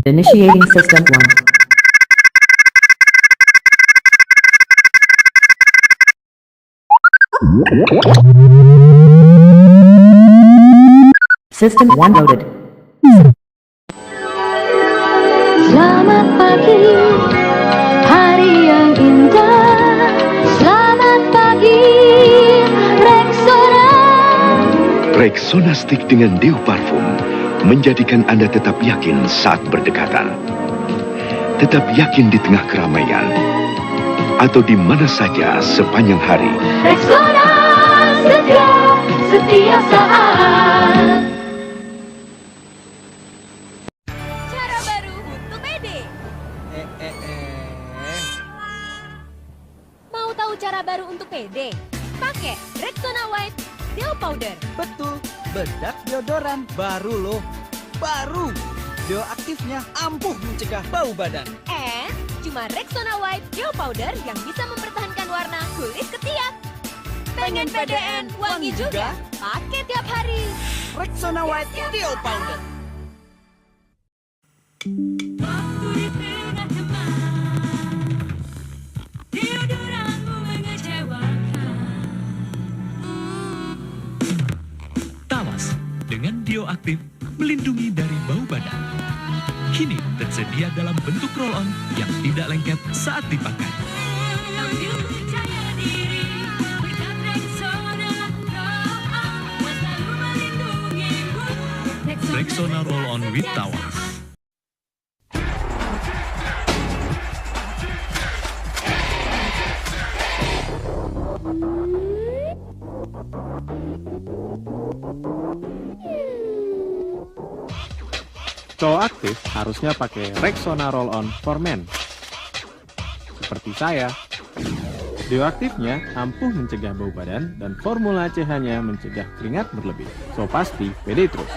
Initiating System 1. System 1 loaded. Selamat pagi, hari yang indah. Selamat pagi, Rexona. Rexona Stick dengan Deo Parfum menjadikan Anda tetap yakin saat berdekatan. Tetap yakin di tengah keramaian atau di mana saja sepanjang hari. Rexona setia setiap saat. Cara baru untuk pede. Mau tahu cara baru untuk pede? Pakai Rexona White Deo Powder. Betul, bedak deodoran baru loh. Baru. Deo aktifnya ampuh mencegah bau badan. Cuma Rexona White Deo Powder yang bisa mempertahankan warna kulit ketiak. Pengen PDN wangi juga? Pakai tiap hari. Rexona White Deo Powder. Tawas dengan Deo Aktif melindungi dari bau badan. Kini tersedia dalam bentuk roll-on yang tidak lengket saat dipakai. Rexona Roll-On with Tawas. Cowok aktif harusnya pakai Rexona Roll-On for Men. Seperti saya. Deo aktifnya ampuh mencegah bau badan dan formula CH-nya mencegah keringat berlebih. So pasti pede terus.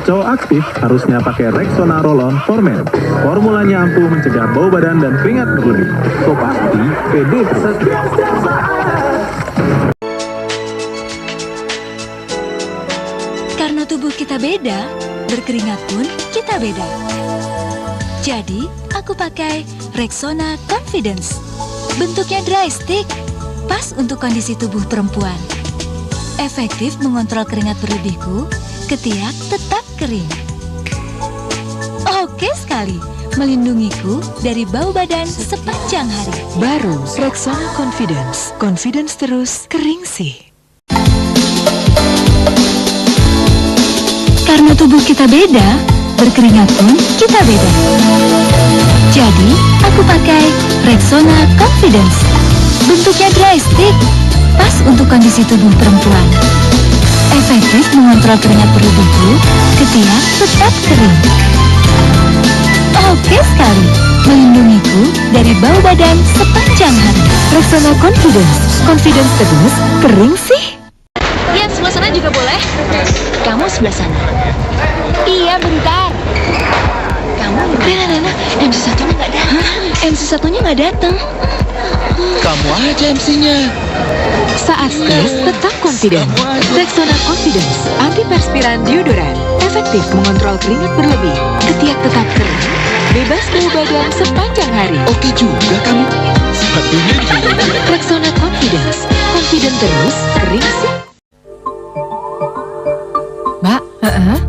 Cowok aktif harusnya pakai Rexona Roll-On for Men. Formulanya ampuh mencegah bau badan dan keringat berlebih. So pasti pede terus. Karena tubuh kita beda, berkeringat pun kita beda. Jadi, aku pakai Rexona Confidence. Bentuknya dry stick, pas untuk kondisi tubuh perempuan. Efektif mengontrol keringat berlebihku, ketiak tetap kering. Oke sekali, melindungiku dari bau badan sepanjang hari. Baru Rexona Confidence. Confidence terus, kering sih. Karena tubuh kita beda, berkeringat pun kita beda. Jadi, aku pakai Rexona Confidence. Bentuknya dry stick, pas untuk kondisi tubuh perempuan. Efektif mengontrol keringat berlebihku, ketiak tetap kering. Oke sekali, melindungiku dari bau badan sepanjang hari. Rexona Confidence. Confidence terus, kering sih. Yang sebelah sana juga boleh. Kamu sebelah sana. Iya, bentar. Kamu Nana, MC satunya nggak datang. MC satunya nggak datang. Kamu aja MC-nya. Saat stres, tetap confident. Rexona Confidence. Antiperspiran deodoran. Efektif mengontrol keringat berlebih. Ketiak tetap kering. Bebas bau badan sepanjang hari. Oke juga kamu. Sepatunya juga. Rexona Confidence. Confident terus, kering sih. Mbak,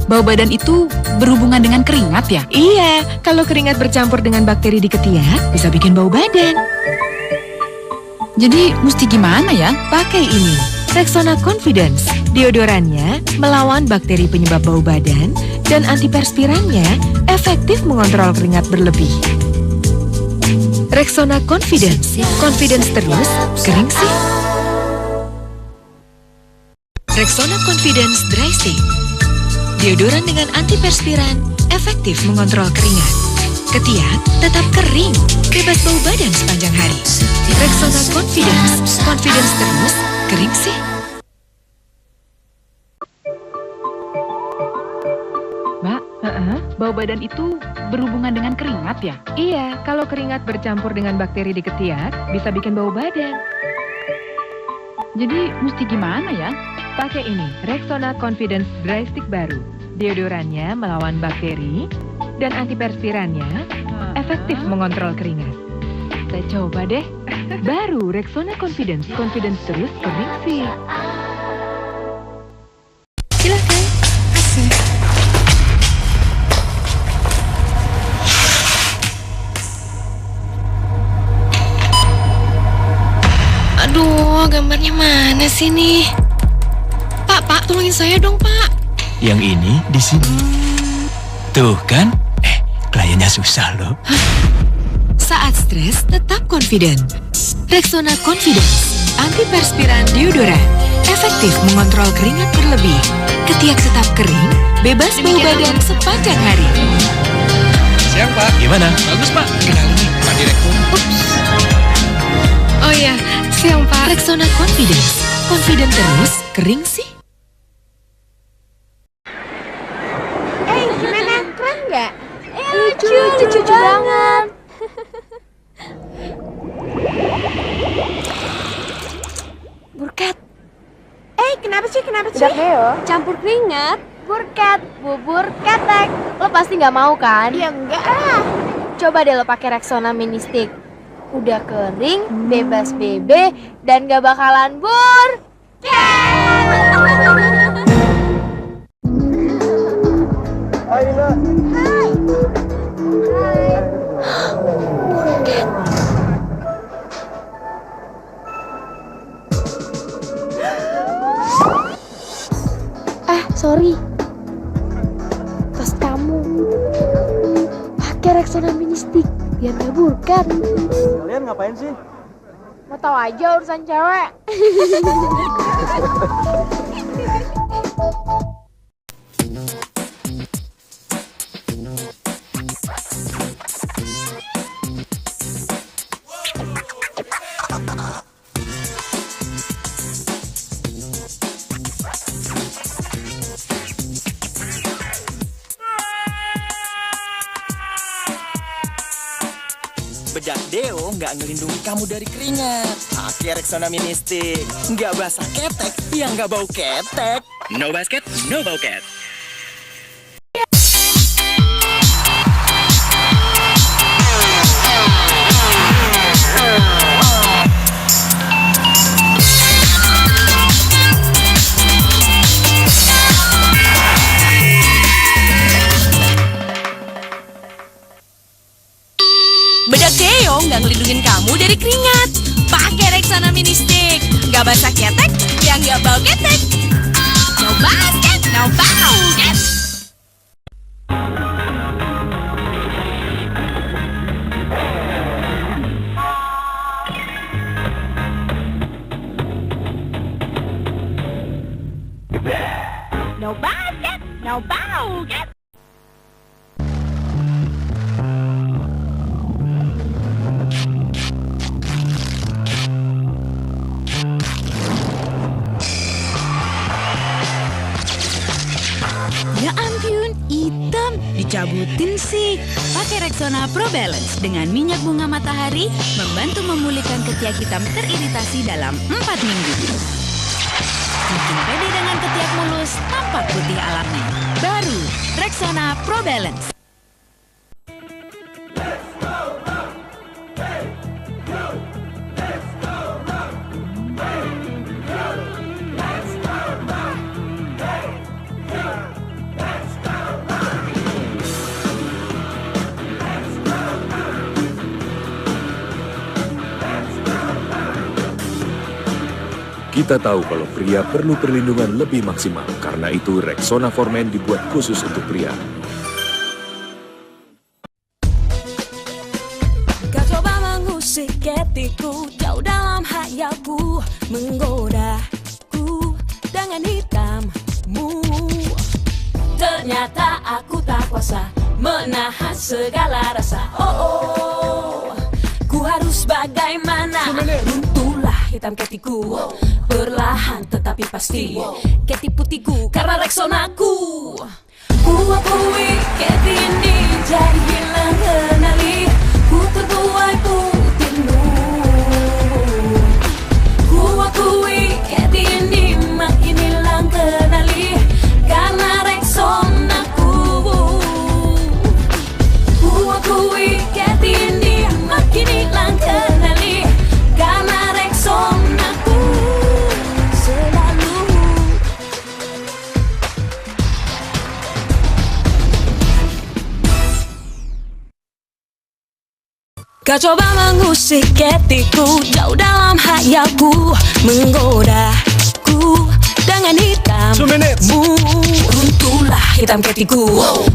bau badan itu berhubungan dengan keringat ya? Iya, kalau keringat bercampur dengan bakteri di ketiak, bisa bikin bau badan. Jadi mesti gimana ya? Pakai ini, Rexona Confidence. Deodorannya melawan bakteri penyebab bau badan dan antiperspirannya efektif mengontrol keringat berlebih. Rexona Confidence. Confidence terus, kering sih. Rexona Confidence Dry Stick. Deodoran dengan antiperspiran, efektif mengontrol keringat. Ketiak tetap kering, bebas bau badan sepanjang hari. Rexona Confidence. Confidence terus, kering sih. Mbak, bau badan itu berhubungan dengan keringat ya? Iya, kalau keringat bercampur dengan bakteri di ketiak, bisa bikin bau badan. Jadi mesti gimana ya? Pakai ini, Rexona Confidence Dry Stick baru. Deodorannya melawan bakteri dan antiperspirannya efektif mengontrol keringat. Saya coba deh. Baru Rexona Confidence terus kering sih. Silakan. Asik. Aduh, gambarnya mana sih nih? Pak, tolongin saya dong, Pak. Yang ini di sini. Tuh kan? Kliennya susah loh. Saat stres, tetap confident. Rexona Confidence, antiperspiran deodoran, efektif mengontrol keringat berlebih. Ketiak tetap kering, bebas bau badan sepanjang hari. Siap, Pak. Gimana? Bagus, Pak. Kenalin nih, Pak Direktur. Oh ya, siang Pak. Rexona Confidence, confident terus, kering sih. Gimana? Keren nggak? Lucu banget. Burkat. Kenapa sih? Udah Deo, campur keringat, burkat, bubur ketek. Lo pasti nggak mau kan? Ya enggak lah. Coba deh lo pakai Rexona Mini Stick. Udah kering, bebas BB, dan gak bakalan sorry. Tas kamu. Pakai Rexona Mini Stick biar gak burkat. Kalian ngapain sih? Mau tahu aja urusan cewek. Bedak deo nggak ngelindungi kamu dari keringat. Pakai Rexona Mini Stick. Nggak basah ketek, yang nggak bau ketek. No basket, no bauket. Bedak deo nggak ngelindungin kamu dari keringat. Pakai Rexona Mini Stick. Nggak basah ketek, yang nggak bau ketek. No basket, no bauket. No basket, no bauket. Ya ampun, hitam. Dicabutin sih. Pakai Rexona Pro Balance dengan minyak bunga matahari membantu memulihkan ketiak hitam teriritasi dalam 4 minggu. Bikin pede dengan ketiak mulus, tampak putih alami. Baru, Rexona Pro Balance. Kita tahu kalau pria perlu perlindungan lebih maksimal. Karena itu Rexona Formen dibuat khusus untuk pria. Kau coba mengusik hatiku, jauh dalam hayalku, menggodaku dengan hitammu. Ternyata aku tak kuasa menahan segala rasa. Oh, ku harus bagaimana? Runtuhlah hitam ketiku, perlahan tetapi pasti. Keti putihku karena Rexonaku. Ku akui keti ini jadi hilang kenali. Ku terbuai putihmu. Ku akui Kau coba mengusik hatiku, jauh dalam hayalku, menggodaku dengan hitammu. Runtuhlah hitam ketiku,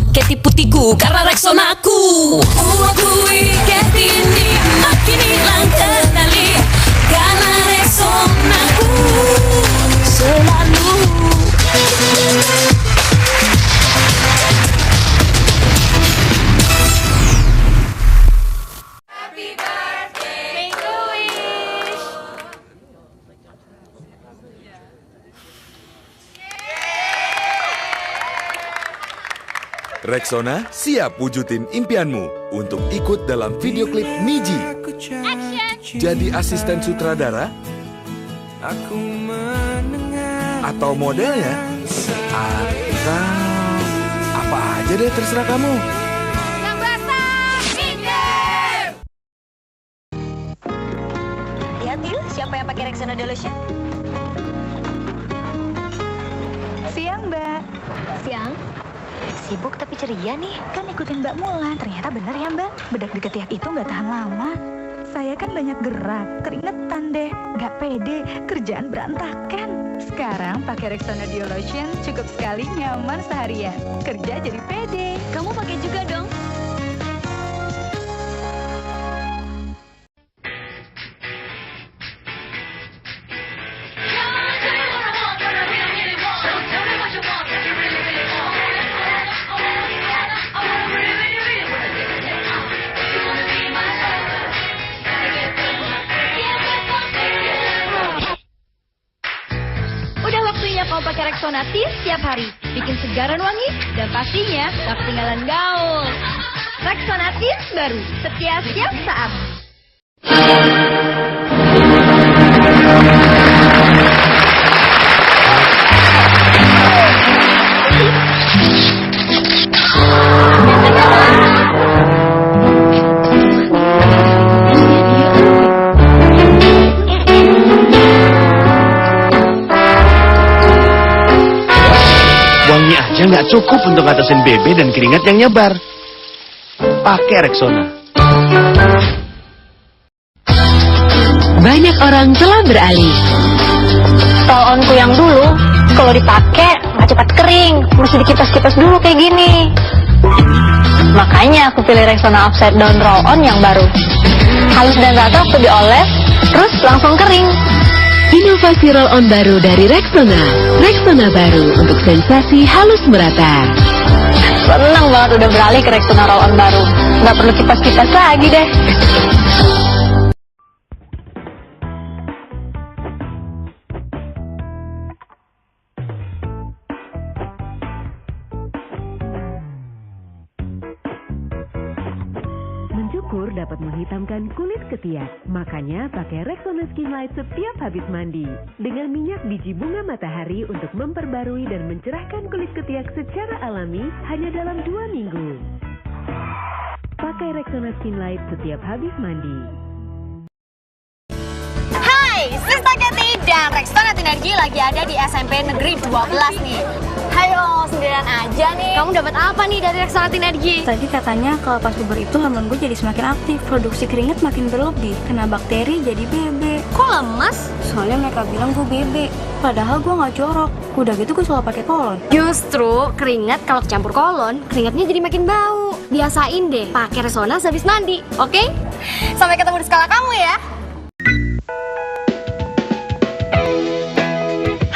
keti putihku karena Rexonaku. Ku akui keti ini makin hilang kendali karena Rexonaku selalu. Rexona siap wujudin impianmu untuk ikut dalam video klip Niji. Jadi asisten sutradara? Atau modelnya? Atau apa aja deh, terserah kamu. Lihat yuk siapa yang pakai Rexona Delusion. Siang, Mbak. Siang. Sibuk tapi ceria nih. Kan ikutin Mbak Mulan. Ternyata bener ya, Mbak. Bedak di ketiak itu nggak tahan lama. Saya kan banyak gerak, keringetan deh. Nggak pede, kerjaan berantakan. Sekarang pakai Rexona Dio Lotion cukup sekali nyaman seharian. Kerja jadi pede. Kamu pakai juga dong. Kau pakai Rexona Tea setiap hari, bikin segaran wangi, dan pastinya tak ketinggalan gaul. Rexona Tea baru, setiap saat. Wangi aja nggak cukup untuk ngatasin BB dan keringat yang nyebar. Pakai Rexona. Banyak orang telah beralih. Roll-onku yang dulu, kalau dipakai nggak cepat kering, mesti dikipas-kipas dulu kayak gini. Makanya aku pilih Rexona Upside Down Roll-on yang baru. Halus dan rata waktu dioles, terus langsung kering. Inovasi roll-on baru dari Rexona. Rexona baru untuk sensasi halus merata. Senang banget udah beralih ke Rexona roll-on baru. Nggak perlu kipas-kipas lagi deh. Mencukur dapat menghitamkan kulit ketiak. Makanya pakai Rexona Skin Light setiap habis mandi. Dengan minyak biji bunga matahari untuk memperbarui dan mencerahkan kulit ketiak secara alami hanya dalam 2 minggu. Pakai Rexona Skin Light setiap habis mandi. Hai, Sista Keti dan Rexona Tinergi lagi ada di SMP Negeri 12 nih. Hayo, sendirian aja nih. Kamu dapat apa nih dari Rexona Tinergi? Tadi katanya kalau pas puber itu hormon gue jadi semakin aktif, produksi keringat makin berlebih, kena bakteri jadi BB. Kok lemas? Soalnya mereka bilang gue BB, padahal gue nggak jorok. Udah gitu gue selalu pakai kolon. Justru keringat kalau kecampur kolon, keringatnya jadi makin bau. Biasain deh pakai Rexona habis mandi, oke? Sampai ketemu di sekolah kamu ya.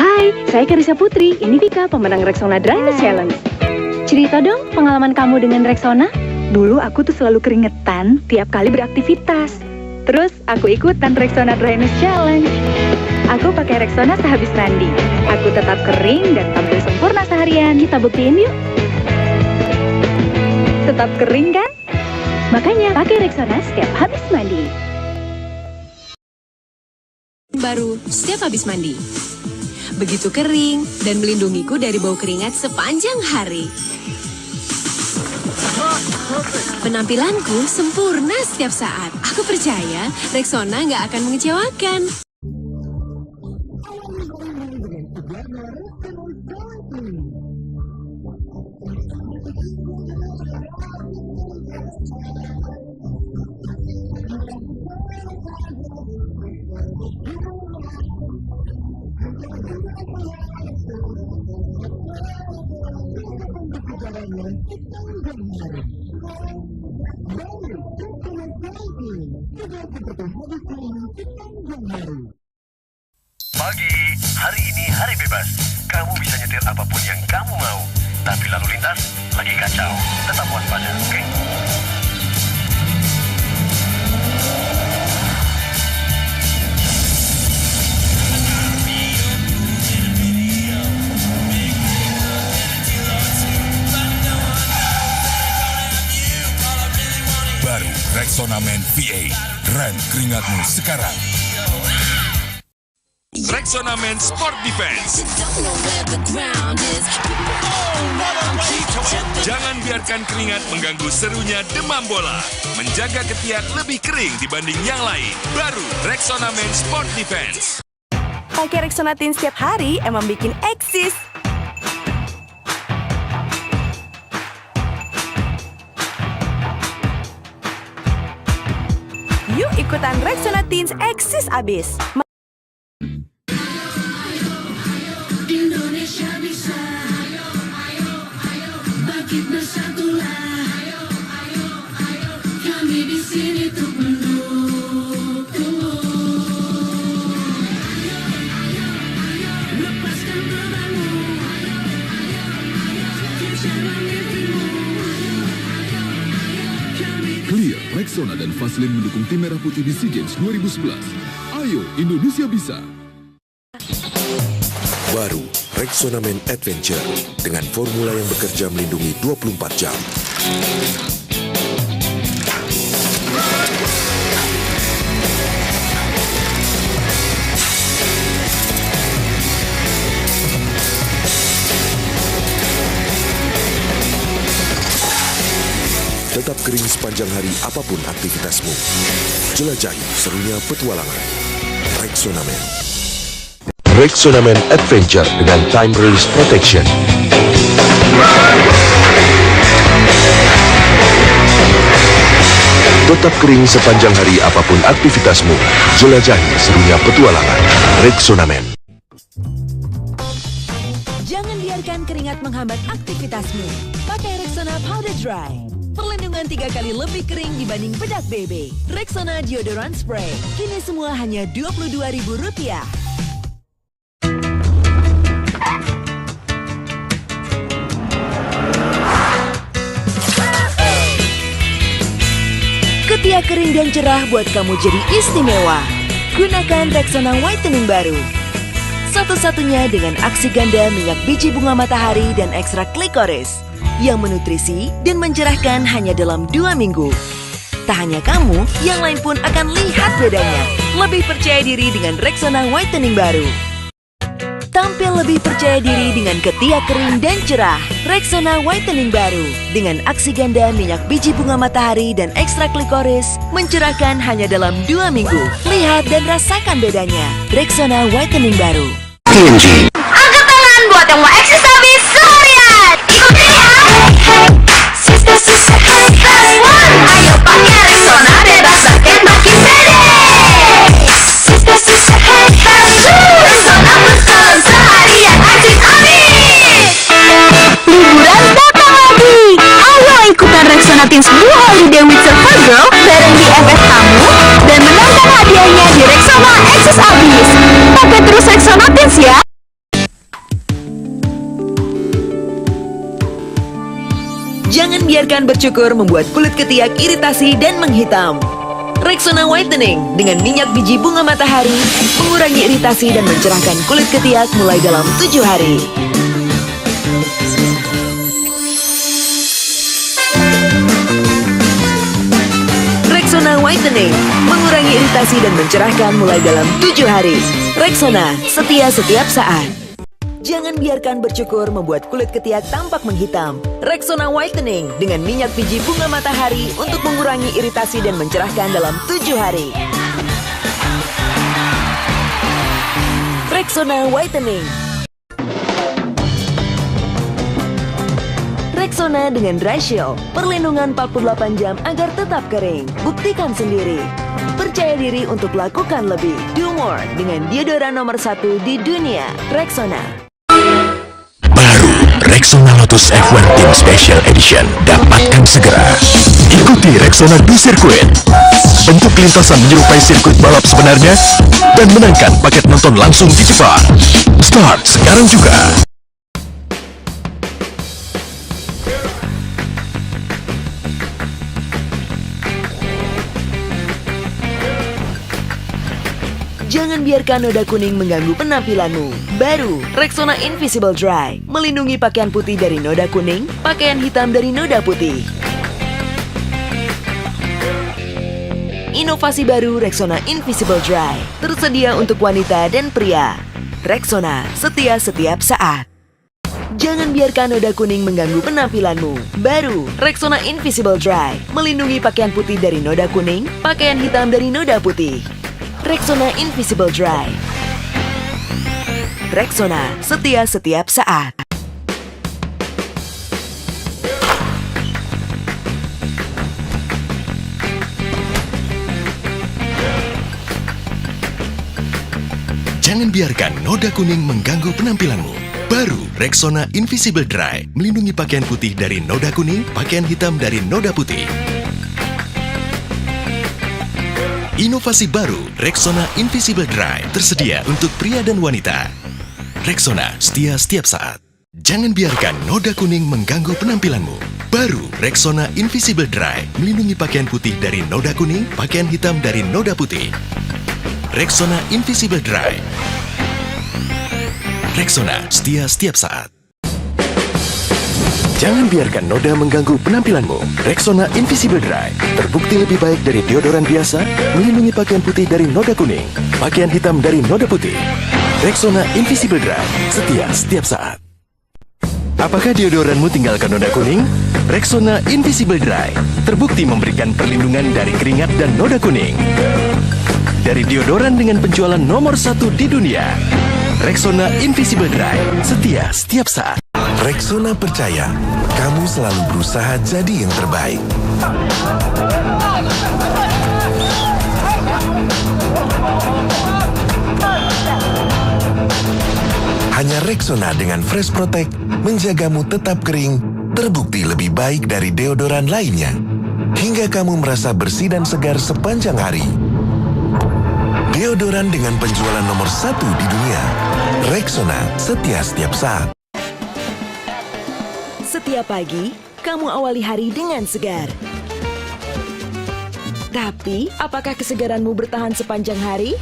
Hai, saya Karissa Putri. Ini Vika, pemenang Rexona Dryness Challenge. Cerita dong pengalaman kamu dengan Rexona. Dulu aku tuh selalu keringetan tiap kali beraktivitas. Terus aku ikutan Rexona Dryness Challenge. Aku pakai Rexona sehabis mandi. Aku tetap kering dan tampil sempurna seharian. Kita buktiin yuk. Tetap kering kan? Makanya pakai Rexona setiap habis mandi. Baru setiap habis mandi. Begitu kering dan melindungiku dari bau keringat sepanjang hari. Penampilanku sempurna setiap saat. Aku percaya Rexona nggak akan mengecewakan. Pagi, hari ini hari bebas. Kamu bisa nyetir apapun yang kamu mau. Tapi lalu lintas lagi kacau. Tetap waspada, oke? Baru Rexona Men V8. Rem keringatmu sekarang. Rexona Men Sport Defense. Jangan biarkan keringat mengganggu serunya demam bola. Menjaga ketiak lebih kering dibanding yang lain. Baru Rexona Men Sport Defense. Pakai Rexona Teens setiap hari emang bikin eksis. Yuk ikutan Rexona Teens eksis abis. Indonesia bisa, bangkit bersatulah. Kami di sini untuk mendukungmu. Lepaskan bebanmu, kejar mimpimu. Clear, Rexona dan Vaseline mendukung tim Merah Putih di SEA Games 2011. Ayo, Indonesia bisa! Baru Rexona Men Adventure dengan formula yang bekerja melindungi 24 jam. Tetap kering sepanjang hari apapun aktivitasmu. Jelajahi serunya petualangan. Rexona Men. Rexona Men Adventure dengan Time Release Protection. Tetap kering sepanjang hari apapun aktivitasmu. Jelajahi serunya petualangan. Rexona Men. Jangan biarkan keringat menghambat aktivitasmu. Pakai Rexona Powder Dry. Perlindungan 3 kali lebih kering dibanding bedak BB. Rexona Deodorant Spray. Kini semua hanya Rp22.000. Ketiak kering dan cerah buat kamu jadi istimewa. Gunakan Rexona Whitening baru. Satu-satunya dengan aksi ganda minyak biji bunga matahari dan ekstrak klikoris yang menutrisi dan mencerahkan hanya dalam 2 minggu. Tak hanya kamu, yang lain pun akan lihat bedanya. Lebih percaya diri dengan Rexona Whitening baru. Tampil lebih percaya diri dengan ketiak kering dan cerah. Rexona Whitening baru dengan aksi ganda minyak biji bunga matahari dan ekstrak klikoris mencerahkan hanya dalam 2 minggu. Lihat dan rasakan bedanya. Rexona Whitening baru. Angkat tangan buat yang mau eksis habis seharian. Ikutin ya. Sisa-sisa ayo pakai Rexona dan rasakan makin pede. Sisa-sisa Rexona bertahan seharian eksis habis. Liburan datang lagi. Ayo ikutan Rexona Teens Blue Holiday with Surfer Girl bareng BFF kamu dan menangkan hadiahnya di Rexona Eksis Abis. Pakai terus Rexona Teens ya. Jangan biarkan bercukur membuat kulit ketiak iritasi dan menghitam. Rexona Whitening dengan minyak biji bunga matahari mengurangi iritasi dan mencerahkan kulit ketiak mulai dalam 7 hari. Rexona Whitening mengurangi iritasi dan mencerahkan mulai dalam 7 hari. Rexona, setia setiap saat. Jangan biarkan bercukur membuat kulit ketiak tampak menghitam. Rexona Whitening dengan minyak biji bunga matahari untuk mengurangi iritasi dan mencerahkan dalam 7 hari. Rexona Whitening. Rexona dengan Dry Shield, perlindungan 48 jam agar tetap kering. Buktikan sendiri. Percaya diri untuk lakukan lebih. Do more dengan deodoran nomor 1 di dunia. Rexona. Baru Rexona Lotus F1 Team Special Edition. Dapatkan segera. Ikuti Rexona di sirkuit. Bentuk lintasan menyerupai sirkuit balap sebenarnya dan menangkan paket nonton langsung di Jepang. Start sekarang juga. Jangan biarkan noda kuning mengganggu penampilanmu. Baru, Rexona Invisible Dry. Melindungi pakaian putih dari noda kuning, pakaian hitam dari noda putih. Inovasi baru Rexona Invisible Dry. Tersedia untuk wanita dan pria. Rexona, setia setiap saat. Jangan biarkan noda kuning mengganggu penampilanmu. Baru, Rexona Invisible Dry. Melindungi pakaian putih dari noda kuning, pakaian hitam dari noda putih. Rexona Invisible Dry. Rexona, setia setiap saat. Jangan biarkan noda kuning mengganggu penampilanmu. Baru Rexona Invisible Dry. Melindungi pakaian putih dari noda kuning, pakaian hitam dari noda putih. Inovasi baru, Rexona Invisible Dry, tersedia untuk pria dan wanita. Rexona, setia setiap saat. Jangan biarkan noda kuning mengganggu penampilanmu. Baru, Rexona Invisible Dry, melindungi pakaian putih dari noda kuning, pakaian hitam dari noda putih. Rexona Invisible Dry. Rexona, setia setiap saat. Jangan biarkan noda mengganggu penampilanmu. Rexona Invisible Dry terbukti lebih baik dari deodoran biasa, melindungi pakaian putih dari noda kuning, pakaian hitam dari noda putih. Rexona Invisible Dry, setia setiap saat. Apakah deodoranmu tinggalkan noda kuning? Rexona Invisible Dry terbukti memberikan perlindungan dari keringat dan noda kuning. Dari deodoran dengan penjualan nomor 1 di dunia, Rexona Invisible Dry, setia setiap saat. Rexona percaya, kamu selalu berusaha jadi yang terbaik. Hanya Rexona dengan Fresh Protect menjagamu tetap kering, terbukti lebih baik dari deodoran lainnya. Hingga kamu merasa bersih dan segar sepanjang hari. Deodoran dengan penjualan nomor 1 di dunia. Rexona, setia setiap saat. Setiap pagi, kamu awali hari dengan segar. Tapi, apakah kesegaranmu bertahan sepanjang hari?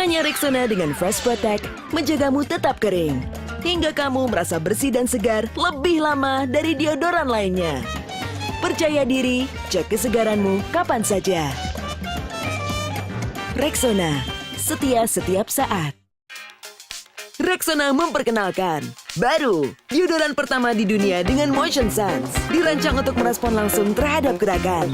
Hanya Rexona dengan Fresh Protect menjagamu tetap kering. Hingga kamu merasa bersih dan segar lebih lama dari deodoran lainnya. Percaya diri, cek kesegaranmu kapan saja. Rexona, setia setiap saat. Rexona memperkenalkan baru deodoran pertama di dunia dengan Motion Sense, dirancang untuk merespon langsung terhadap gerakan.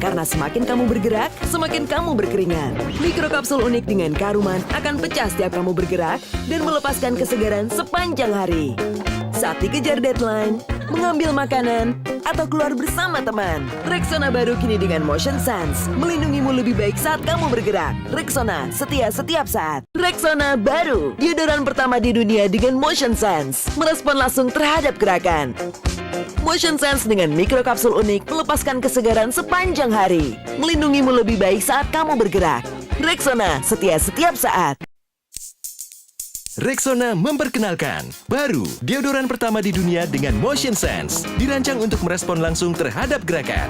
Karena semakin kamu bergerak, semakin kamu berkeringat. Mikrokapsul unik dengan keharuman akan pecah setiap kamu bergerak dan melepaskan kesegaran sepanjang hari. Saat dikejar deadline, mengambil makanan, atau keluar bersama teman. Rexona baru kini dengan Motion Sense, melindungimu lebih baik saat kamu bergerak. Rexona, setia setiap saat. Rexona baru, deodoran pertama di dunia dengan Motion Sense, merespon langsung terhadap gerakan. Motion Sense dengan mikrokapsul unik melepaskan kesegaran sepanjang hari, melindungimu lebih baik saat kamu bergerak. Rexona, setia setiap saat. Rexona memperkenalkan baru deodoran pertama di dunia dengan Motion Sense, dirancang untuk merespon langsung terhadap gerakan.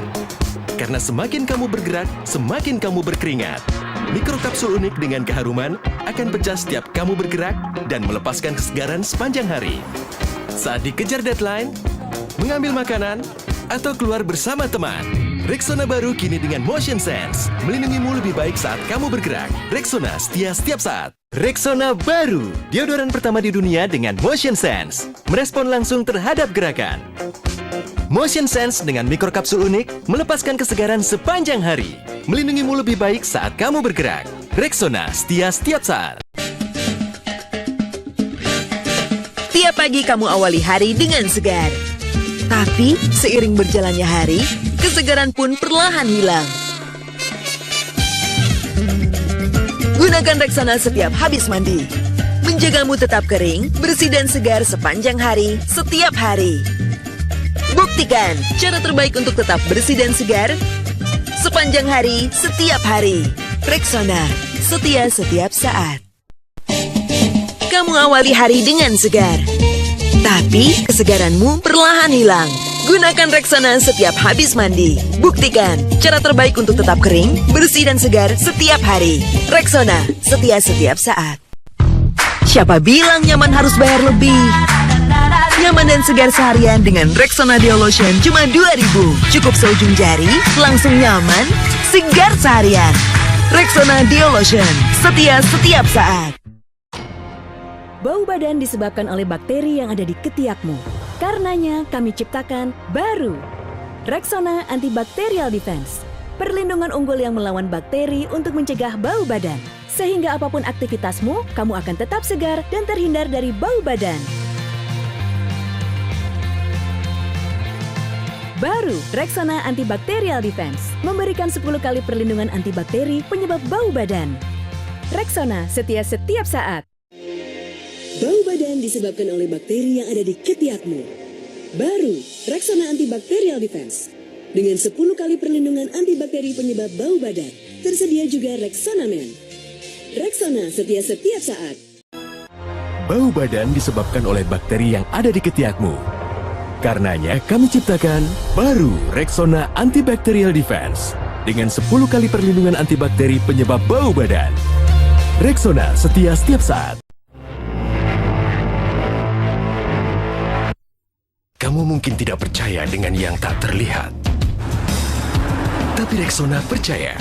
Karena semakin kamu bergerak, semakin kamu berkeringat. Mikrokapsul unik dengan keharuman akan pecah setiap kamu bergerak dan melepaskan kesegaran sepanjang hari. Saat dikejar deadline, mengambil makanan, atau keluar bersama teman. Rexona baru kini dengan Motion Sense, melindungimu lebih baik saat kamu bergerak. Rexona, setia setiap saat. Rexona baru, deodoran pertama di dunia dengan Motion Sense, merespon langsung terhadap gerakan. Motion Sense dengan mikrokapsul unik melepaskan kesegaran sepanjang hari, melindungimu lebih baik saat kamu bergerak. Rexona, setia setiap saat. Tiap pagi kamu awali hari dengan segar. Tapi, seiring berjalannya hari, kesegaran pun perlahan hilang. Gunakan Rexona setiap habis mandi. menjagamu tetap kering, bersih dan segar sepanjang hari, setiap hari. Buktikan cara terbaik untuk tetap bersih dan segar sepanjang hari, setiap hari. Rexona, setia setiap saat. Kamu awali hari dengan segar, tapi kesegaranmu perlahan hilang. Gunakan Rexona setiap habis mandi. Buktikan cara terbaik untuk tetap kering, bersih dan segar setiap hari. Rexona, setia setiap saat. Siapa bilang nyaman harus bayar lebih? Nyaman dan segar seharian dengan Rexona Deo Lotion cuma 2.000. Cukup seujung jari, langsung nyaman, segar seharian. Rexona Deo Lotion, setia setiap saat. Bau badan disebabkan oleh bakteri yang ada di ketiakmu. Karenanya kami ciptakan baru Rexona Antibacterial Defense. Perlindungan unggul yang melawan bakteri untuk mencegah bau badan. Sehingga apapun aktivitasmu, kamu akan tetap segar dan terhindar dari bau badan. Baru Rexona Antibacterial Defense memberikan 10 kali perlindungan antibakteri penyebab bau badan. Rexona, setia setiap saat. Bau badan disebabkan oleh bakteri yang ada di ketiakmu. Baru Rexona Antibacterial Defense dengan 10 kali perlindungan antibakteri penyebab bau badan. Tersedia juga Rexona Men. Rexona, setia setiap saat. Bau badan disebabkan oleh bakteri yang ada di ketiakmu. Karenanya kami ciptakan baru Rexona Antibacterial Defense dengan 10 kali perlindungan antibakteri penyebab bau badan. Rexona, setia setiap saat. Kamu mungkin tidak percaya dengan yang tak terlihat. Tapi Rexona percaya.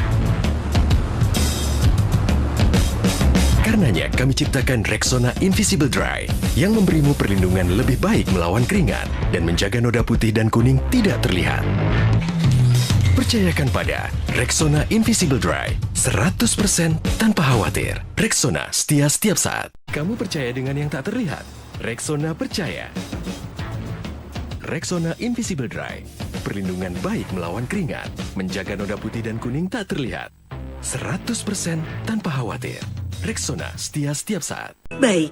Karenanya kami ciptakan Rexona Invisible Dry yang memberimu perlindungan lebih baik melawan keringat dan menjaga noda putih dan kuning tidak terlihat. Percayakan pada Rexona Invisible Dry 100% tanpa khawatir. Rexona, setia setiap saat. Kamu percaya dengan yang tak terlihat? Rexona percaya. Rexona Invisible Dry, perlindungan baik melawan keringat, menjaga noda putih dan kuning tak terlihat. 100% tanpa khawatir. Rexona, setia setiap saat. Baik.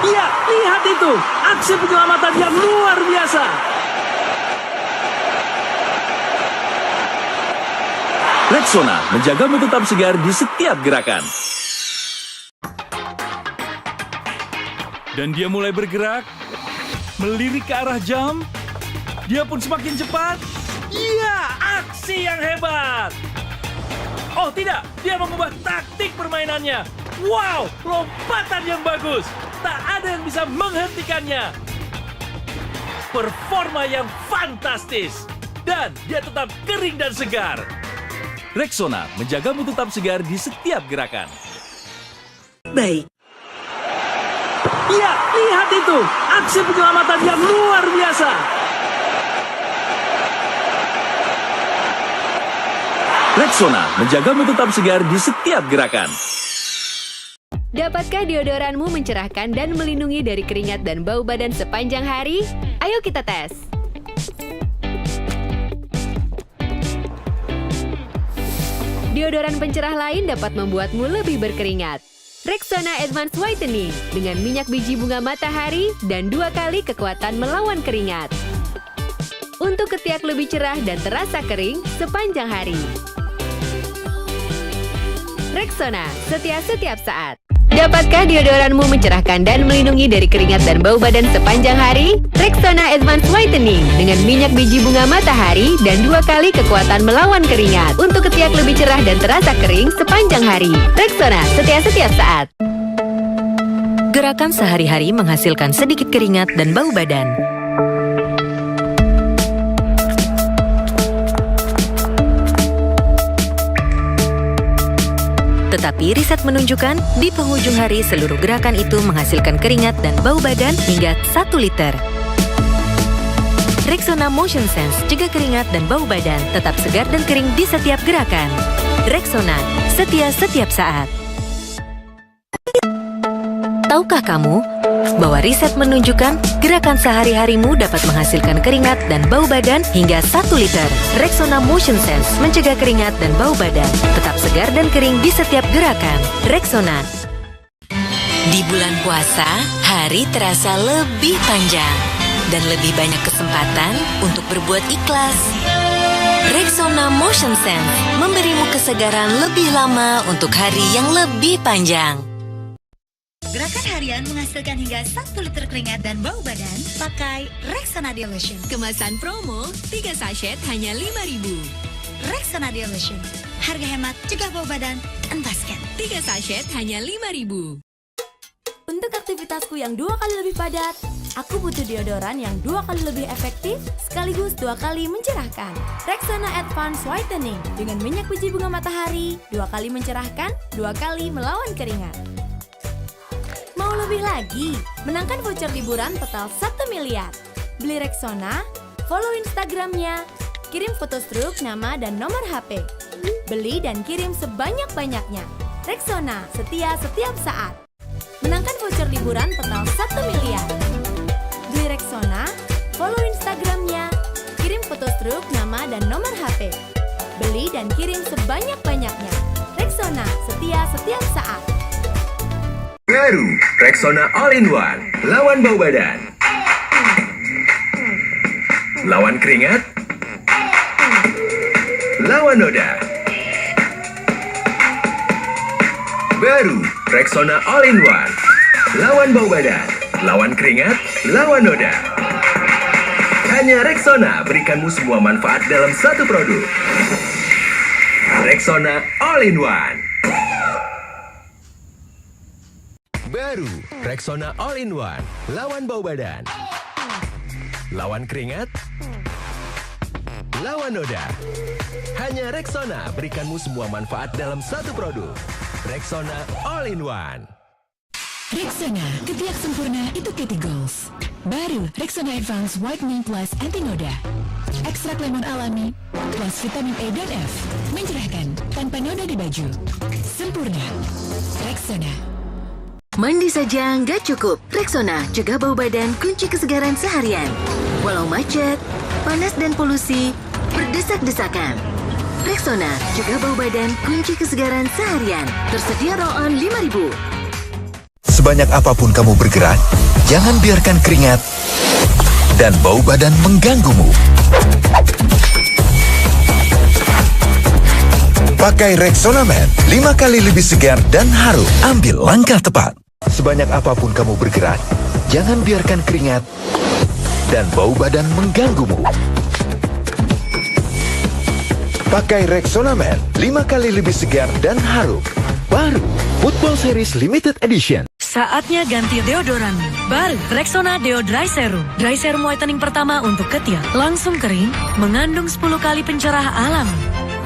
Iya, lihat itu. Aksi penyelamatan yang luar biasa. Rexona, menjagamu tetap segar di setiap gerakan. Dan dia mulai bergerak, melirik ke arah jam. Dia pun semakin cepat. Iya, aksi yang hebat. Oh tidak, dia mengubah taktik permainannya. Wow, lompatan yang bagus. Tak ada yang bisa menghentikannya. Performa yang fantastis. Dan dia tetap kering dan segar. Rexona, menjagamu tetap segar di setiap gerakan. Baik. Iya, lihat itu. Aksi penyelamatan yang luar biasa. Rexona, menjagamu tetap segar di setiap gerakan. Dapatkah deodoranmu mencerahkan dan melindungi dari keringat dan bau badan sepanjang hari? Ayo kita tes. Deodoran pencerah lain dapat membuatmu lebih berkeringat. Rexona Advanced Whitening dengan minyak biji bunga matahari dan 2 kali kekuatan melawan keringat. Untuk ketiak lebih cerah dan terasa kering sepanjang hari. Rexona, setia setiap saat. Dapatkah deodoranmu mencerahkan dan melindungi dari keringat dan bau badan sepanjang hari? Rexona Advanced Whitening dengan minyak biji bunga matahari dan 2 kali kekuatan melawan keringat. Untuk ketiak lebih cerah dan terasa kering sepanjang hari. Rexona, setia setiap saat. Gerakan sehari-hari menghasilkan sedikit keringat dan bau badan. Tetapi riset menunjukkan di penghujung hari seluruh gerakan itu menghasilkan keringat dan bau badan hingga 1 liter. Rexona Motion Sense cegah keringat dan bau badan tetap segar dan kering di setiap gerakan. Rexona, setia setiap saat. Tahukah kamu bahwa riset menunjukkan gerakan sehari-harimu dapat menghasilkan keringat dan bau badan hingga 1 liter. Rexona Motion Sense mencegah keringat dan bau badan, tetap segar dan kering di setiap gerakan. Rexona. Di bulan puasa, hari terasa lebih panjang dan lebih banyak kesempatan untuk berbuat ikhlas. Rexona Motion Sense memberimu kesegaran lebih lama untuk hari yang lebih panjang. Gerakan harian menghasilkan hingga 1 liter keringat dan bau badan pakai Rexona Deolution. Kemasan promo, 3 sachet hanya 5.000. Rexona Deolution. Harga hemat, cegah bau badan, entaskan. 3 sachet hanya 5.000. Untuk aktivitasku yang 2 kali lebih padat, aku butuh deodoran yang 2 kali lebih efektif sekaligus 2 kali mencerahkan. Rexona Advanced Whitening dengan minyak biji bunga matahari, 2 kali mencerahkan, 2 kali melawan keringat. Mau lebih lagi? Menangkan voucher liburan total 1 miliar. Beli Rexona, follow Instagramnya, kirim foto struk, nama dan nomor HP. Beli dan kirim sebanyak-banyaknya. Rexona, setia setiap saat. Menangkan voucher liburan total 1 miliar. Beli Rexona, follow Instagramnya, kirim foto struk, nama dan nomor HP. Beli dan kirim sebanyak-banyaknya. Rexona, setia setiap saat. Baru, Rexona All-in-One. Lawan bau badan. Lawan keringat. Lawan noda. Baru, Rexona All-in-One. Lawan bau badan, lawan keringat, lawan noda. Hanya Rexona berikanmu semua manfaat dalam satu produk. Rexona All-in-One. Baru, Rexona All-in-One. Lawan bau badan, lawan keringat, lawan noda. Hanya Rexona berikanmu semua manfaat dalam satu produk. Rexona All-in-One. Rexona, ketiak sempurna itu Kitty Goals. Baru, Rexona Advanced Whitening Plus Anti Noda. Ekstrak lemon alami plus vitamin E dan F. Mencerahkan tanpa noda di baju. Sempurna. Rexona. Mandi saja nggak cukup. Rexona, cegah bau badan, kunci kesegaran seharian. Walau macet, panas dan polusi, berdesak-desakan. Rexona, cegah bau badan, kunci kesegaran seharian. Tersedia roll-on 5.000. Sebanyak apapun kamu bergerak, jangan biarkan keringat dan bau badan mengganggumu. Pakai Rexona Man, 5 kali lebih segar dan harum. Ambil langkah tepat. Sebanyak apapun kamu bergerak, jangan biarkan keringat dan bau badan mengganggumu. Pakai Rexona Man, 5 kali lebih segar dan harum. Baru, Football Series Limited Edition. Saatnya ganti deodoran. Baru, Rexona Deo Dry Serum. Dry Serum whitening pertama untuk ketiak. Langsung kering, mengandung 10 kali pencerah alami.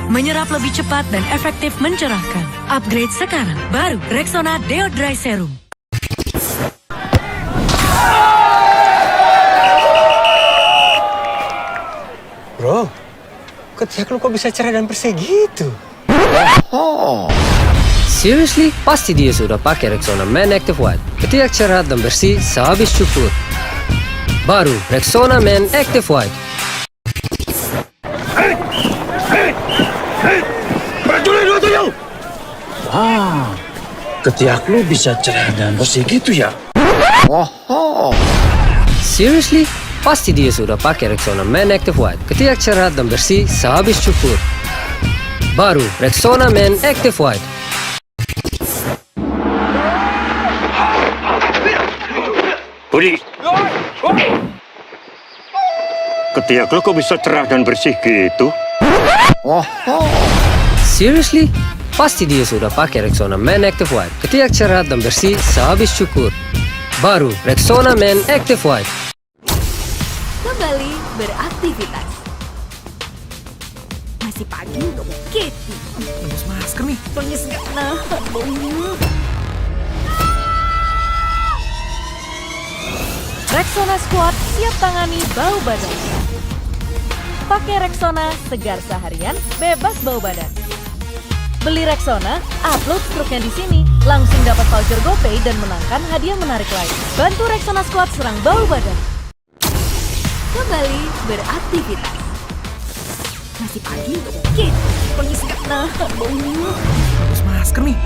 Menyerap lebih cepat dan efektif mencerahkan. Upgrade sekarang. Baru, Rexona Deo Dry Serum. Bro, ketiak lu kok bisa cerah dan bersih gitu? Seriously? Pasti dia sudah pakai Rexona Man Active White. Ketiak cerah dan bersih sehabis cukur. Baru Rexona Man Active White. Prajurit 27! Wah, ketiak lu bisa cerah dan bersih gitu ya? Seriously? Pasti dia sudah pakai Rexona Man Active White. Ketiak cerah dan bersih sehabis cukur. Baru Rexona Man Active White. Budi, ketiak lu kok bisa cerah dan bersih gitu? Seriously? Pasti dia sudah pakai Rexona Man Active White. Ketiak cerah dan bersih sehabis cukur. Baru Rexona Man Active White. Kembali beraktivitas. Masih pagi untuk Kitty. Lepas masker nih. Baunya nggak nahan baunya. Rexona Squad siap tangani bau badan. Pakai Rexona, segar seharian, bebas bau badan. Beli Rexona, upload struknya di sini, langsung dapat voucher GoPay dan menangkan hadiah menarik lain. Bantu Rexona Squad serang bau badan. Kembali beraktivitas. Masih pagi untuk Kitty. Baunya nggak nahan baunya. Lepas masker nih.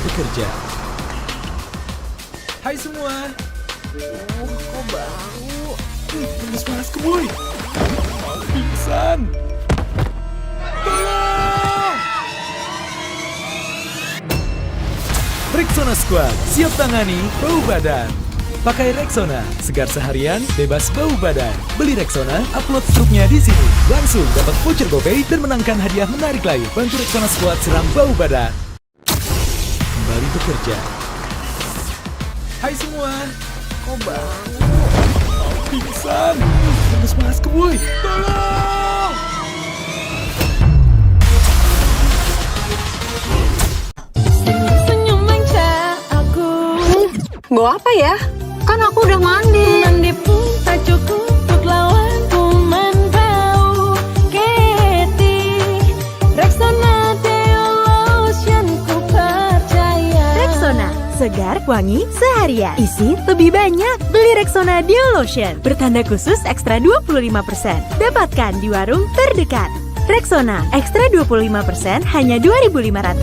bekerja. Hai semua. Kok bau? Tembus panas ke boy. Mau pingsan. Tolong! Rexona Squad siap tangani bau badan. Pakai Rexona, segar seharian, bebas bau badan. Beli Rexona, upload struknya di sini. Langsung dapat voucher GoPay dan menangkan hadiah menarik lain. Bantu Rexona Squad siram bau badan. Kembali bekerja. Hai semua. Kok bau? Mau pingsan. Tembus panas ke boy. Tolong! Senyum manja aku. Bawa apa ya? Kan aku udah mandi. Mandi pun tak cukup untuk lawan kuman bau. Keti Rexona Deo Lotion ku percaya. Rexona, segar, wangi, seharian. Isi lebih banyak. Beli Rexona Deo Lotion bertanda khusus ekstra 25%. Dapatkan di warung terdekat. Rexona ekstra 25% hanya 2.500.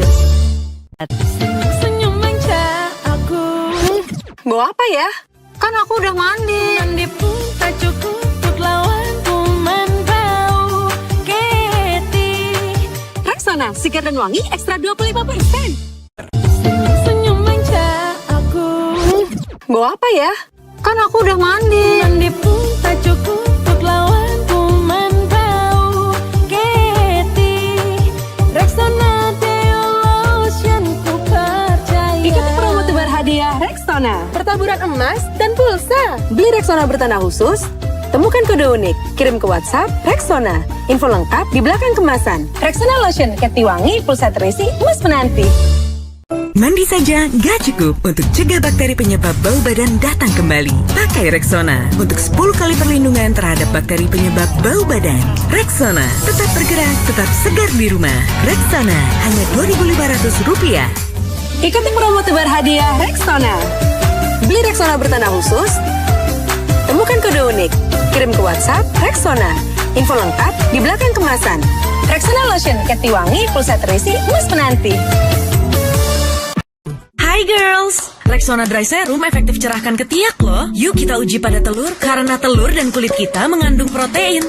Senyum manja aku. Bawa apa ya? Kan aku udah mandi. Mandi pun tak cukup untuk lawan kuman bau. Keti Rexona, segar dan wangi ekstra 25%. Senyum manja aku. Bawa apa ya? Kan aku udah mandi. Mandi pun tak cukup untuk lawan kuman bau. Keti Rexona Deo Lotion ku percaya. Ikuti promo tebar hadiah Rexona. Pertaburan emas dan pulsa. Beli Rexona bertanda khusus. Temukan kode unik. Kirim ke WhatsApp Rexona. Info lengkap di belakang kemasan. Rexona Lotion, keti wangi, pulsa terisi, emas menanti. Mandi saja nggak cukup untuk cegah bakteri penyebab bau badan datang kembali. Pakai Rexona untuk 10 kali perlindungan terhadap bakteri penyebab bau badan. Rexona, tetap bergerak, tetap segar di rumah. Rexona, hanya Rp2.500. Ikuti promo tebar hadiah Rexona. Beli Rexona bertanda khusus. Temukan kode unik. Kirim ke WhatsApp Rexona. Info lengkap di belakang kemasan. Rexona Lotion, keti wangi, pulsa terisi, emas menanti. Hai girls, Rexona Dry Serum efektif cerahkan ketiak loh. Yuk kita uji pada telur, karena telur dan kulit kita mengandung protein.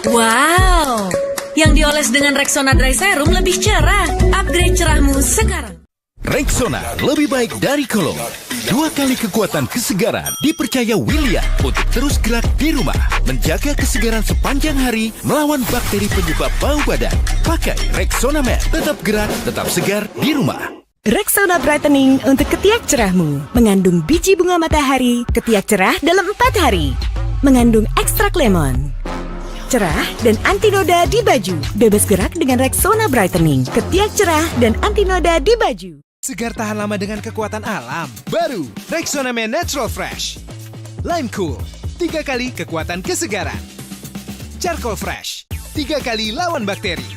Wow, yang dioles dengan Rexona Dry Serum lebih cerah. Upgrade cerahmu sekarang. Rexona lebih baik dari kolon. 2 kali kekuatan kesegaran dipercaya William untuk terus gerak di rumah, menjaga kesegaran sepanjang hari, melawan bakteri penyebab bau badan. Pakai Rexona Men, tetap gerak, tetap segar di rumah. Rexona Brightening untuk ketiak cerahmu. Mengandung biji bunga matahari, ketiak cerah dalam 4 hari. Mengandung ekstrak lemon. Cerah dan anti noda di baju. Bebas gerak dengan Rexona Brightening. Ketiak cerah dan anti noda di baju. Segar tahan lama dengan kekuatan alam. Baru Rexona Men Natural Fresh. Lime Cool, 3 kali kekuatan kesegaran. Charcoal Fresh, 3 kali lawan bakteri.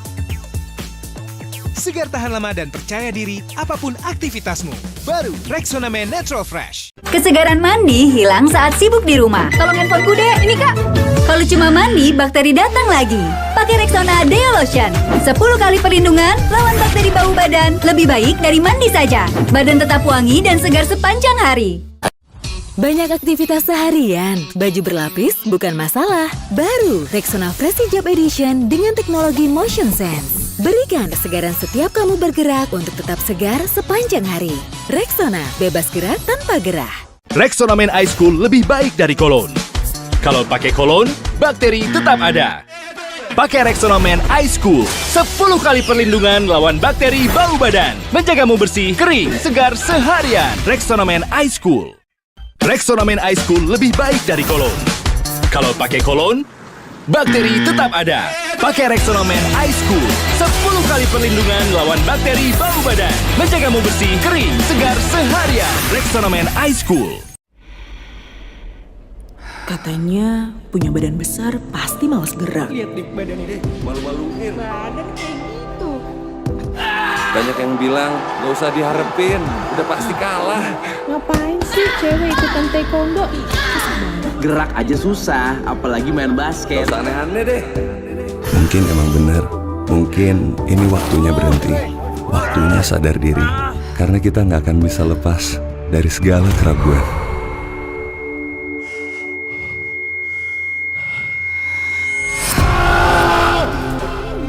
Segar tahan lama dan percaya diri apapun aktivitasmu. Baru Rexona Men Natural Fresh. Kesegaran mandi hilang saat sibuk di rumah. Tolong handphoneku deh, ini kak. Kalau cuma mandi, bakteri datang lagi. Pakai Rexona Deo Lotion. 10 kali perlindungan, lawan bakteri bau badan. Lebih baik dari mandi saja. Badan tetap wangi dan segar sepanjang hari. Banyak aktivitas seharian, baju berlapis bukan masalah. Baru Rexona Fresh Hijab Edition dengan teknologi Motion Sense. Berikan kesegaran setiap kamu bergerak untuk tetap segar sepanjang hari. Rexona, bebas gerak tanpa gerah. Rexona Men Ice Cool lebih baik dari kolon. Kalau pakai kolon, bakteri tetap ada. Pakai Rexona Men Ice Cool, 10 kali perlindungan lawan bakteri bau badan. Menjagamu bersih, kering, segar seharian. Rexona Men Ice Cool. Rexona Men Ice Cool lebih baik dari kolon. Kalau pakai kolon, bakteri tetap ada. Pakai Rexona Men Ice Cool, 10 kali perlindungan lawan bakteri bau badan. Menjagamu bersih, kering, segar seharian. Rexona Men Ice Cool. Katanya punya badan besar pasti malas gerak. Lihat di badan ini, malu-maluin. Badan kayak gitu. Banyak yang bilang gak usah diharapin, udah pasti kalah. Ngapain sih cewek ikutan taekwondo? Gerak aja susah, apalagi main basket. Gak usah aneh-aneh deh. Mungkin emang benar. Mungkin ini waktunya berhenti. Waktunya sadar diri, karena kita nggak akan bisa lepas dari segala keraguan.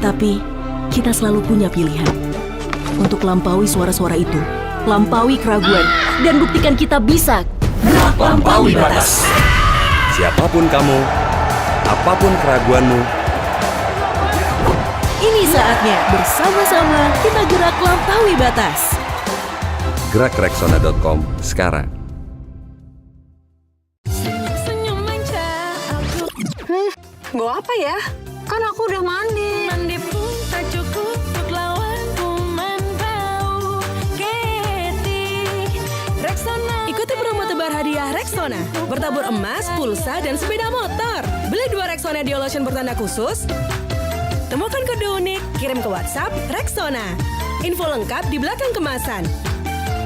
Tapi, kita selalu punya pilihan. Untuk lampaui suara-suara itu, lampaui keraguan, dan buktikan kita bisa gerak lampaui batas. Siapapun kamu, apapun keraguanmu, Ini saatnya bersama-sama kita gerak lampaui batas. gerak Rexona.com sekarang. Bawa apa ya? Kan aku udah mandi. Mandi pun tak cukup untuk lawan kuman bau ketik. Rexona. Ikuti promo tebar hadiah Rexona. Bertabur emas, pulsa, dan sepeda motor. Beli 2 Rexona Dio Lotion bertanda khusus. Temukan kode unik, kirim ke WhatsApp Rexona. Info lengkap di belakang kemasan.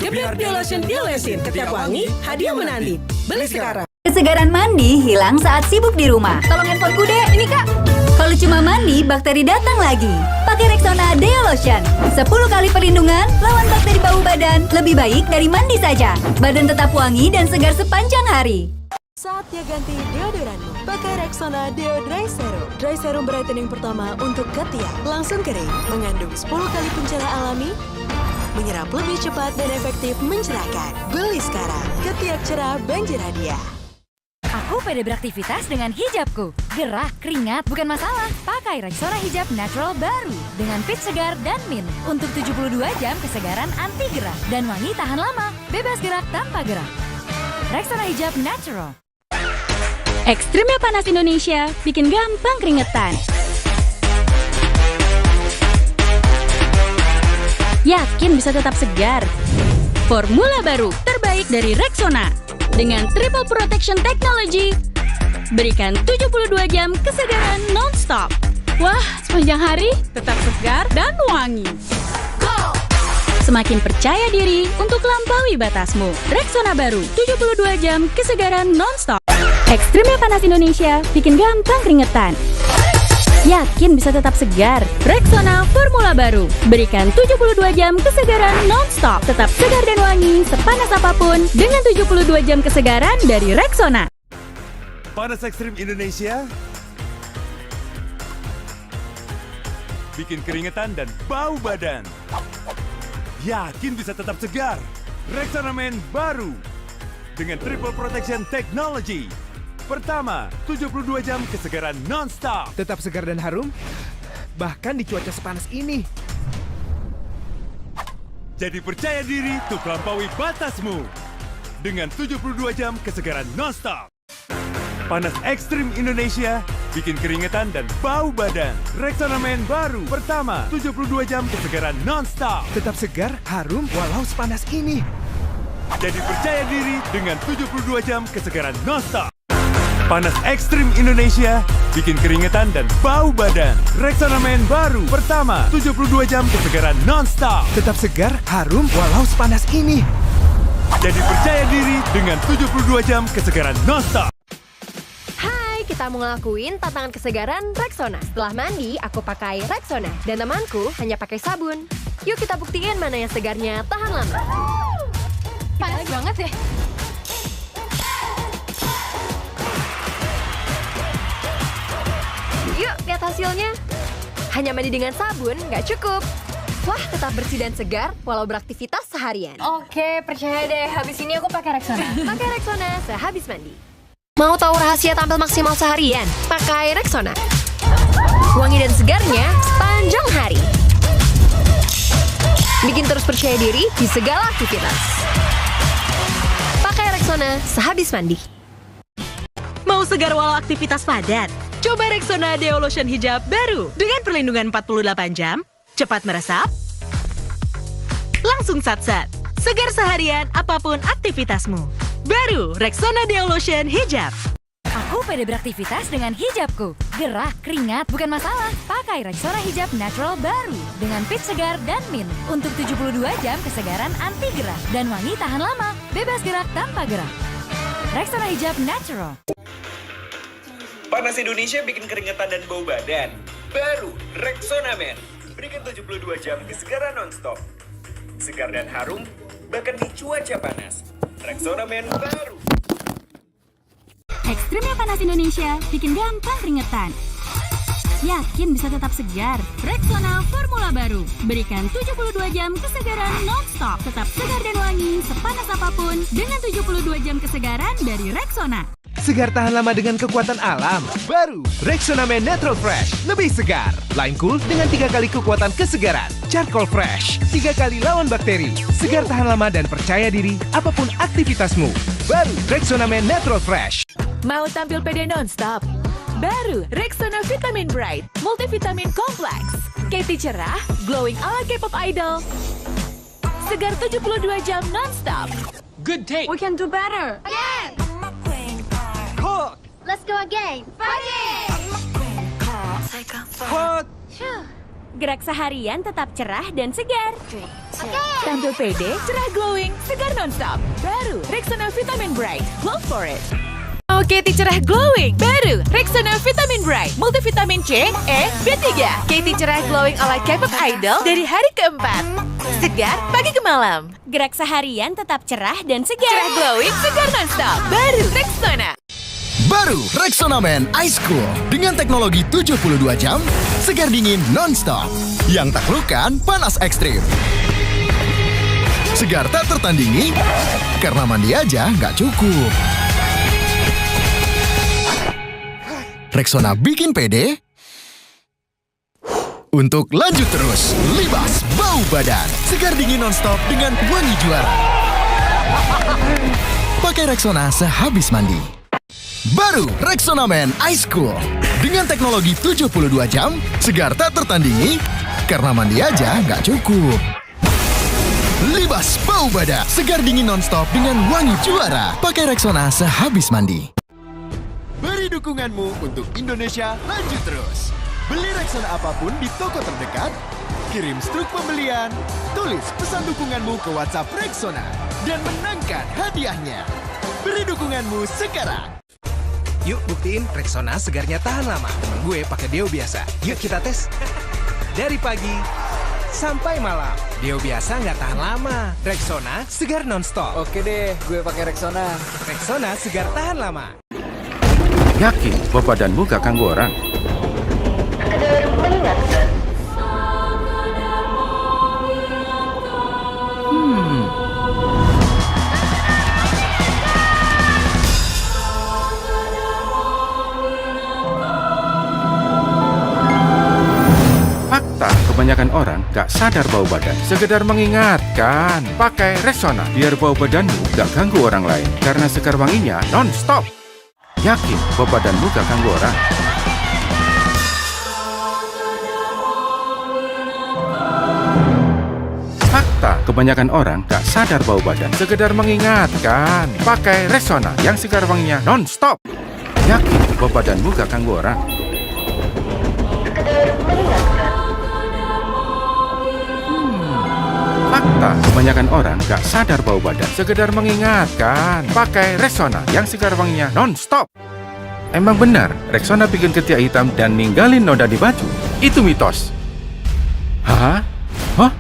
Geblek Dio Lotion Dio Lesin, ketiak wangi, hadiah menanti. Beli sekarang. Kesegaran mandi hilang saat sibuk di rumah. Tolong handphoneku deh, ini kak. Kalau cuma mandi, bakteri datang lagi. Pakai Rexona Deo Lotion. 10 kali perlindungan, lawan bakteri bau badan. Lebih baik dari mandi saja. Badan tetap wangi dan segar sepanjang hari. Saatnya ganti deodoranmu. Pakai Rexona Deo Dry Serum. Dry Serum brightening pertama untuk ketiak. Langsung kering, mengandung 10 kali pencerah alami, menyerap lebih cepat dan efektif mencerahkan. Beli sekarang, ketiak cerah banjir hadiah. Aku pede beraktivitas dengan hijabku. Gerak, keringat, bukan masalah. Pakai Rexona Hijab Natural baru. Dengan fit segar dan mint. Untuk 72 jam kesegaran anti gerak. Dan wangi tahan lama. Bebas gerak tanpa gerak. Rexona Hijab Natural. Ekstrimnya panas Indonesia bikin gampang keringetan. Yakin bisa tetap segar? Formula baru terbaik dari Rexona. Dengan Triple Protection Technology, berikan 72 jam kesegaran non-stop. Wah, sepanjang hari tetap segar dan wangi. Semakin percaya diri untuk lampaui batasmu. Rexona baru, 72 jam kesegaran non-stop. Ekstrimnya panas Indonesia bikin gampang keringetan. Yakin bisa tetap segar? Rexona Formula baru. Berikan 72 jam kesegaran non-stop. Tetap segar dan wangi sepanas apapun dengan 72 jam kesegaran dari Rexona. Panas ekstrim Indonesia bikin keringetan dan bau badan. Yakin bisa tetap segar? Rexona Men baru dengan Triple Protection Technology. Pertama, 72 jam kesegaran non-stop. Tetap segar dan harum, bahkan di cuaca sepanas ini. Jadi percaya diri untuk lampaui batasmu dengan 72 jam kesegaran non-stop. Panas ekstrim Indonesia bikin keringetan dan bau badan. Rexona Men baru. Pertama, 72 jam kesegaran non-stop. Tetap segar, harum, walau sepanas ini. Jadi percaya diri dengan 72 jam kesegaran non-stop. Panas ekstrim Indonesia bikin keringetan dan bau badan. Rexona Men baru. Pertama, 72 jam kesegaran non-stop. Tetap segar, harum, walau sepanas ini. Jadi percaya diri dengan 72 jam kesegaran non-stop. Hai, kita mau ngelakuin tantangan kesegaran Rexona. Setelah mandi, aku pakai Rexona. Dan temanku hanya pakai sabun. Yuk kita buktiin mana yang segarnya tahan lama. Panas banget deh. Yuk, lihat hasilnya. Hanya mandi dengan sabun nggak cukup. Wah, tetap bersih dan segar walau beraktivitas seharian. Oke, percaya deh. Habis ini aku pakai Rexona. Pakai Rexona sehabis mandi. Mau tahu rahasia tampil maksimal seharian? Pakai Rexona. Wangi dan segarnya sepanjang hari. Bikin terus percaya diri di segala aktivitas. Pakai Rexona sehabis mandi. Mau segar walau aktivitas padat? Coba Rexona Deo Lotion Hijab baru dengan perlindungan 48 jam, cepat meresap, langsung sat-sat, segar seharian apapun aktivitasmu. Baru Rexona Deo Lotion Hijab. Aku pede beraktivitas dengan hijabku. Gerak, keringat, bukan masalah. Pakai Rexona Hijab Natural baru. Dengan fit segar dan mint. Untuk 72 jam kesegaran anti gerak. Dan wangi tahan lama. Bebas gerak tanpa gerak. Rexona Hijab Natural. Panas Indonesia bikin keringetan dan bau badan. Baru Rexona Men. berikan 72 jam kesegaran non-stop. Segar dan harum, bahkan di cuaca panas. Rexona Men baru. Ekstrimnya panas Indonesia bikin gampang keringetan. Yakin bisa tetap segar? Rexona Formula baru. Berikan 72 jam kesegaran non-stop. Tetap segar dan wangi sepanas apapun dengan 72 jam kesegaran dari Rexona. Segar tahan lama dengan kekuatan alam. Baru Rexona Men Natural Fresh. Lebih segar. Lime Cool dengan 3 kali kekuatan kesegaran. Charcoal Fresh. 3 kali lawan bakteri. Segar tahan lama dan percaya diri apapun aktivitasmu. Baru Rexona Men Natural Fresh. Mau tampil pede non-stop? Baru Rexona Vitamin Bright Multivitamin Kompleks. Katy cerah, glowing ala K-pop idol. Segar 72 jam non-stop. Good take. We can do better. Again. Hot. Let's go again. Fighting. Hot. Gerak seharian tetap cerah dan segar. Tampil pede, cerah glowing, segar non-stop. Baru Rexona Vitamin Bright. Glow for it. Katy cerah glowing. Baru Rexona Vitamin Bright Multivitamin C, E, B3. Katy cerah glowing ala K-pop idol dari hari keempat. Segar pagi ke malam. Gerak seharian tetap cerah dan segar. Cerah glowing, segar non-stop. Baru Rexona. Baru Rexona Men Ice Cool dengan teknologi 72 jam segar dingin non-stop yang taklukkan panas ekstrim. Segar tak tertandingi karena mandi aja nggak cukup. Rexona bikin pede untuk lanjut terus. Libas bau badan segar dingin non-stop dengan wangi juara. Pakai Rexona sehabis mandi. Baru Rexona Men Ice Cool dengan teknologi 72 jam segar tak tertandingi karena mandi aja nggak cukup. Libas bau badan segar dingin non-stop dengan wangi juara. Pakai Rexona sehabis mandi. Beri dukunganmu untuk Indonesia lanjut terus. Beli Rexona apapun di toko terdekat, kirim struk pembelian, tulis pesan dukunganmu ke WhatsApp Rexona, dan menangkan hadiahnya. Beri dukunganmu sekarang. Yuk buktiin Rexona segarnya tahan lama. Temen gue pakai deo biasa. Yuk kita tes. Dari pagi sampai malam. Deo biasa nggak tahan lama. Rexona segar non-stop. Oke deh, gue pakai Rexona. Rexona segar tahan lama. Yakin bahwa badanmu gak ganggu orang? Fakta, kebanyakan orang gak sadar bau badan. Sekedar mengingatkan, pakai Rexona biar bau badanmu gak ganggu orang lain. Karena segar wanginya non-stop. Yakin bahwa badanmu gak ganggu orang? Fakta, kebanyakan orang gak sadar bau badan. Sekedar mengingatkan, pakai Rexona yang segar wanginya non-stop. Yakin bahwa badanmu gak ganggu orang? Fakta, kebanyakan orang gak sadar bau badan. Sekedar mengingatkan, pakai Rexona yang segar wanginya non-stop. Emang benar, Rexona bikin ketiak hitam dan ninggalin noda di baju? Itu mitos. Hah? Hah?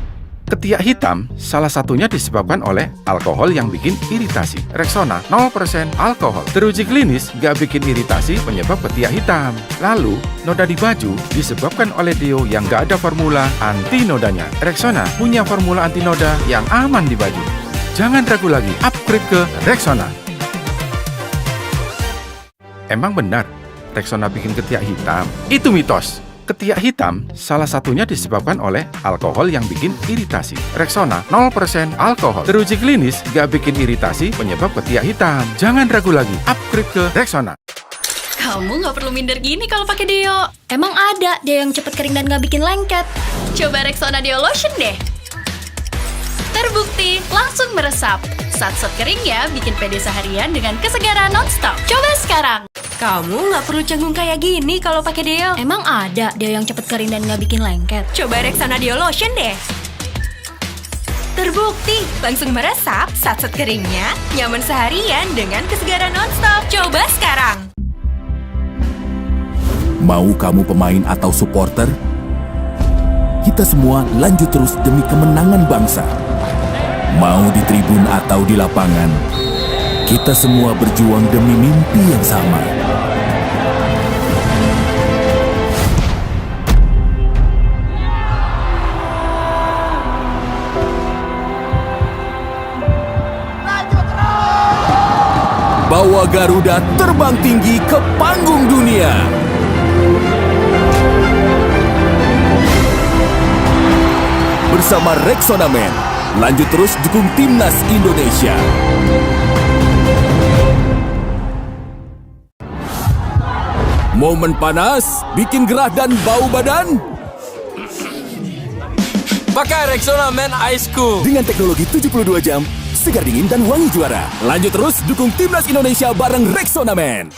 Ketiak hitam salah satunya disebabkan oleh alkohol yang bikin iritasi. Rexona 0% alkohol. Teruji klinis gak bikin iritasi penyebab ketiak hitam. Lalu, noda di baju disebabkan oleh deo yang gak ada formula anti nodanya. Rexona punya formula anti noda yang aman di baju. Jangan ragu lagi, upgrade ke Rexona. Emang benar, Rexona bikin ketiak hitam? Itu mitos. Ketiak hitam salah satunya disebabkan oleh alkohol yang bikin iritasi. Rexona 0% alkohol. Teruji klinis gak bikin iritasi penyebab ketiak hitam. Jangan ragu lagi, upgrade ke Rexona. Kamu nggak perlu minder gini kalau pakai deo. Emang ada deo yang cepet kering dan nggak bikin lengket. Coba Rexona Deo Lotion deh. Terbukti langsung meresap. Sat-sat keringnya bikin pede seharian dengan kesegaran non-stop. Coba sekarang. Kamu nggak perlu canggung kayak gini kalau pakai deo. Emang ada deo yang cepet kering dan nggak bikin lengket. Coba Rexona Deo Lotion deh. Terbukti langsung meresap, sat-sat keringnya nyaman seharian dengan kesegaran non-stop. Coba sekarang. Mau kamu pemain atau supporter kita semua lanjut terus demi kemenangan bangsa. Mau di tribun atau di lapangan, kita semua berjuang demi mimpi yang sama. Bawa Garuda terbang tinggi ke panggung dunia. Bersama Rexona Men, lanjut terus dukung Timnas Indonesia. Momen panas, bikin gerah dan bau badan? Pakai Rexona Men Ice Cool. Dengan teknologi 72 jam, segar dingin dan wangi juara. Lanjut terus dukung Timnas Indonesia bareng Rexona Men.